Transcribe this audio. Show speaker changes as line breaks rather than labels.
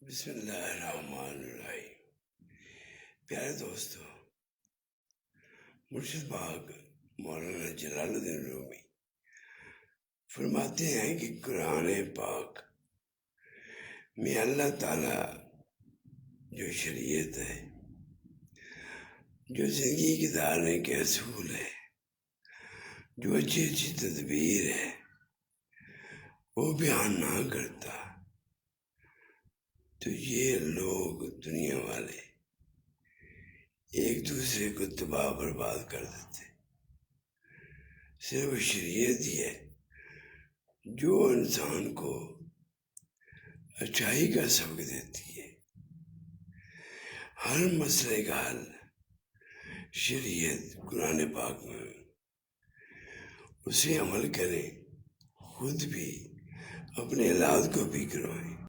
بسم اللہ الرحمن الرحیم۔ پیارے دوستو، مرشد پاک مولانا جلال الدین رومی فرماتے ہیں کہ قرآن پاک میں اللہ تعالیٰ جو شریعت ہے، جو زندگی کے دارنے کے اصول ہے، جو اچھی اچھی تدبیر ہے، وہ بیان نہ کرتا تو یہ لوگ دنیا والے ایک دوسرے کو تباہ برباد کر دیتے۔ صرف شریعت ہی ہے جو انسان کو اچھائی کا سبق دیتی ہے۔ ہر مسئلے کا حل شریعت قرآن پاک میں، اسے عمل کریں، خود بھی اپنے اولاد کو بھی کروائیں۔